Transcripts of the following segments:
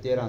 13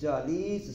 40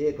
1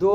2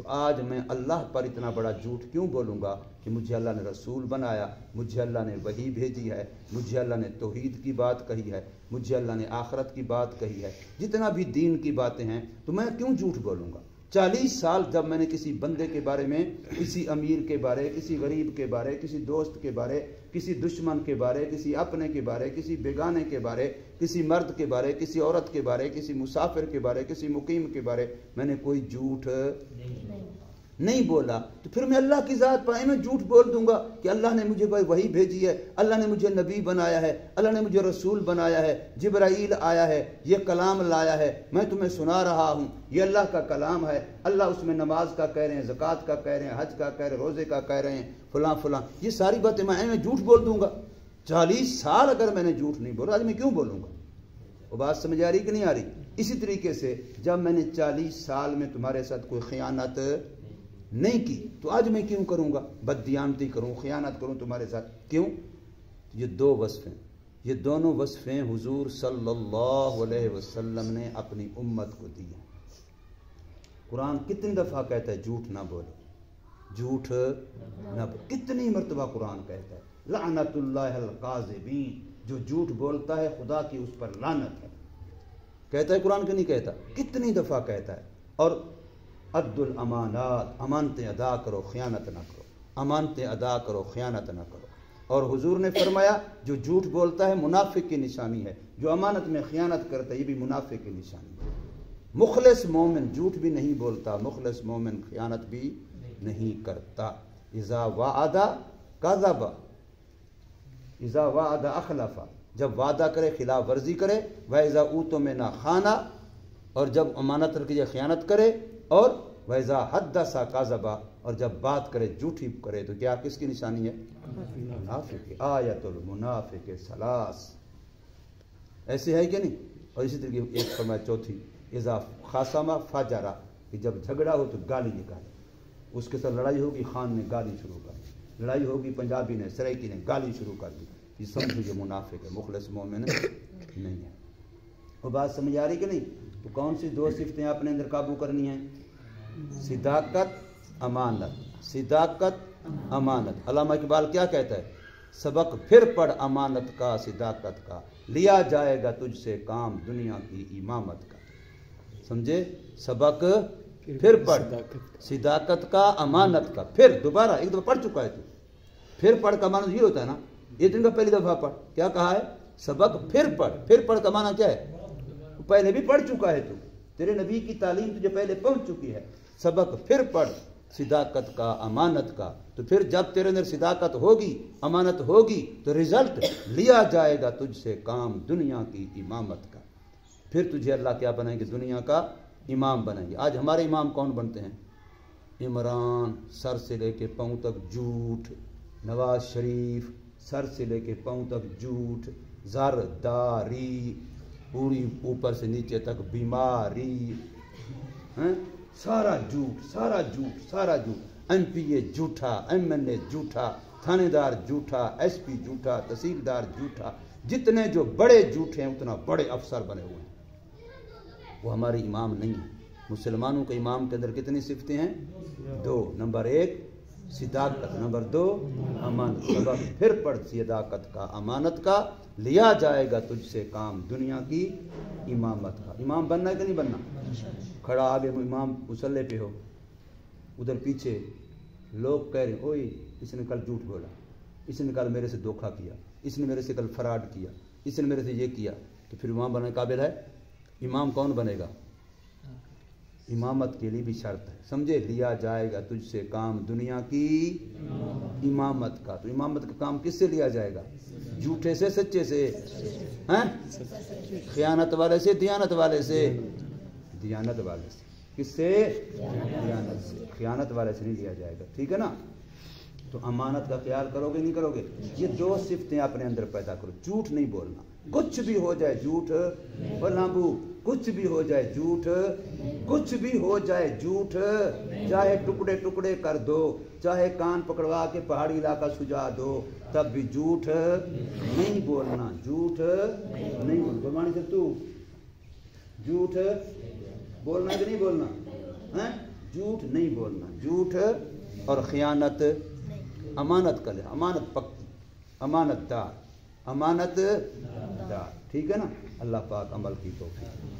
تو آج میں اللہ پر اتنا بڑا جھوٹ کیوں بولوں گا کہ مجھے اللہ نے رسول بنایا، مجھے اللہ نے وحی بھیجی ہے، مجھے اللہ نے توحید کی بات کہی ہے، مجھے اللہ نے آخرت کی بات کہی ہے، جتنا بھی دین کی باتیں ہیں، تو میں کیوں جھوٹ بولوں گا؟ 40 سال جب میں نے کسی بندے کے بارے میں، کسی امیر کے بارے، کسی غریب کے بارے، کسی دوست کے بارے، کسی دشمن کے بارے، کسی اپنے کے بارے، کسی بیگانے کے بارے، کسی مرد کے بارے، کسی عورت کے بارے، کسی مسافر کے بارے، کسی مقیم کے بارے میں نے کوئی جھوٹ نہیں بولا، تو پھر میں اللہ کی ذات پر میں جھوٹ بول دوں گا کہ اللہ نے مجھے وحی بھیجی ہے، اللہ نے مجھے نبی بنایا ہے، اللہ نے مجھے رسول بنایا ہے، جبرائیل آیا ہے، یہ کلام لایا ہے، میں تمہیں سنا رہا ہوں، یہ اللہ کا کلام ہے، اللہ اس میں نماز کا کہہ رہے ہیں، زکوٰۃ کا کہہ رہے ہیں، حج کا کہہ رہے ہیں، روزے کا کہہ رہے ہیں، فلاں فلاں، یہ ساری باتیں میں جھوٹ بول دوں گا۔ 40 سال اگر میں نے جھوٹ نہیں بولا، آج میں کیوں بولوں گا؟ وہ بات سمجھ آ رہی کہ نہیں آ رہی؟ اسی طریقے سے جب میں نے 40 سال میں تمہارے ساتھ کوئی خیانت نہیں کی، تو آج میں کیوں کروں گا؟ بددیانتی کروں، خیانت کروں تمہارے ساتھ، کیوں؟ یہ 2 وصفیں، یہ دونوں وصفیں حضور صلی اللہ علیہ وسلم نے اپنی امت کو دی ہیں۔ قرآن کتنی دفعہ کہتا ہے جھوٹ نہ بولو، جھوٹ نہ بولو، کتنی مرتبہ قرآن کہتا ہے لعنت اللہ القاذبین، جو جھوٹ بولتا ہے خدا کی اس پر لعنت ہے، کہتا ہے قرآن کہ نہیں کہتا؟ کتنی دفعہ کہتا ہے۔ اور عد الامانات، امانتیں ادا کرو، خیانت نہ کرو، امانتیں ادا کرو، خیانت نہ کرو۔ اور حضور نے فرمایا جو جھوٹ بولتا ہے منافق کی نشانی ہے، جو امانت میں خیانت کرتا ہے یہ بھی منافق کی نشانی ہے۔ مخلص مومن جھوٹ بھی نہیں بولتا، مخلص مومن خیانت بھی نہیں کرتا۔ اذا وعد کذب، اذا وعد اخلف، جب وعدہ کرے خلاف ورزی کرے، واذا اؤتمن خان، اور جب امانت رکھے خیانت کرے، اور وَإِذَا حَدَّثَ كَذَبَ، اور جب بات کرے جھوٹی کرے، تو کیا کس کی نشانی ہے؟ منافق۔ آیت المنافق ثلاث، ایسے ہے کہ نہیں؟ اور اسی طریقے ایک فرمایا چوتھی، اذا خاصم فجر، کہ جب جھگڑا ہو تو گالی نکالے، اس کے ساتھ لڑائی ہوگی، خان نے گالی شروع کر دی، لڑائی ہوگی پنجابی نے، سرائکی نے گالی شروع کر دی، یہ سمجھو یہ منافق ہے، مخلص مومن نہیں ہے۔ وہ بات سمجھ آ رہی کہ نہیں؟ تو کون سی 2 صفتیں اپنے اندر قابو کرنی ہیں؟ صداقت، امانت، صداقت، امانت۔ علامہ اقبال کیا کہتا ہے؟ سبق پھر پڑھ امانت کا، صداقت کا، لیا جائے گا تجھ سے کام دنیا کی امامت کا۔ سمجھے؟ سبق پھر پڑھ، صداقت کا، امانت کا، پھر دوبارہ ایک دفعہ پڑھ چکا ہے تو، پھر پڑھ کا معنی یہ ہوتا ہے نا، یہ دن کا پہلی دفعہ پڑھ، کیا کہا ہے؟ سبق پھر پڑھ، پھر پڑھ کا معنی کیا ہے؟ پہلے بھی پڑھ چکا ہے تو، تیرے نبی کی تعلیم تجھے پہلے پہنچ چکی ہے۔ سبق پھر پڑھ، صداقت کا، امانت کا، تو پھر جب تیرے اندر صداقت ہوگی، امانت ہوگی، تو رزلٹ لیا جائے گا تجھ سے کام دنیا کی امامت کا، پھر تجھے اللہ کیا بنائیں گے؟ دنیا کا امام بنائیں گے۔ آج ہمارے امام کون بنتے ہیں؟ عمران سر سے لے کے پاؤں تک جھوٹ، نواز شریف سر سے لے کے پاؤں تک جھوٹ، زرداری پوری اوپر سے نیچے تک بیماری، سارا جھوٹ، سارا جھوٹ، سارا جھوٹ، ایم پی اے جھوٹا، ایم این اے جھوٹا، تھانے دار جھوٹا، ایس پی جھوٹا، تحصیلدار جھوٹا، جتنے جو بڑے جھوٹے ہیں اتنا بڑے افسر بنے ہوئے ہیں، وہ ہمارے امام نہیں ہیں۔ مسلمانوں کے امام کے اندر کتنی صفتیں ہیں؟ 2، نمبر 1 صداقت، نمبر 2 امانت۔ سبق پھر پڑھ صداقت کا، امانت کا، لیا جائے گا تجھ سے کام دنیا کی امامت کا۔ امام بننا ہے کہ نہیں بننا؟ کھڑا آگے امام مصلی پہ ہو، ادھر پیچھے لوگ کہہ رہے ہیں اوئے اس نے کل جھوٹ بولا، اس نے کل میرے سے دھوکہ کیا، اس نے میرے سے کل فراڈ کیا، اس نے میرے سے یہ کیا، تو پھر امام بننے قابل ہے؟ امام کون بنے گا؟ امامت کے لیے بھی شرط ہے، سمجھے؟ لیا جائے گا تجھ سے کام دنیا کی امامت کا۔ تو امامت کا کام کس سے لیا جائے گا؟ جھوٹے سے، سچے سے؟ خیانت والے سے، دیانت والے سے؟ دیانت والے سے۔ کس سے؟ دیانت سے، خیانت والے سے نہیں لیا جائے گا، ٹھیک ہے نا؟ تو امانت کا خیال کرو گے نہیں کرو گے؟ یہ 2 صفتیں اپنے اندر پیدا کرو، جھوٹ نہیں بولنا، کچھ بھی ہو جائے جھوٹ، بلامبو کچھ بھی ہو جائے جھوٹ، کچھ بھی ہو جائے جھوٹ، چاہے ٹکڑے ٹکڑے کر دو، چاہے کان پکڑوا کے پہاڑی علاقہ سجا دو، تب بھی جھوٹ نہیں بولنا، جھوٹ نہیں بولنا۔ فرمانی سے تو جھوٹ بولنا کہ نہیں بولنا؟ جھوٹ نہیں بولنا، جھوٹ اور خیانت امانت کا لے، امانت پکی، امانت دار، امانت دار، ٹھیک ہے نا؟ اللہ پاک عمل کی توفیق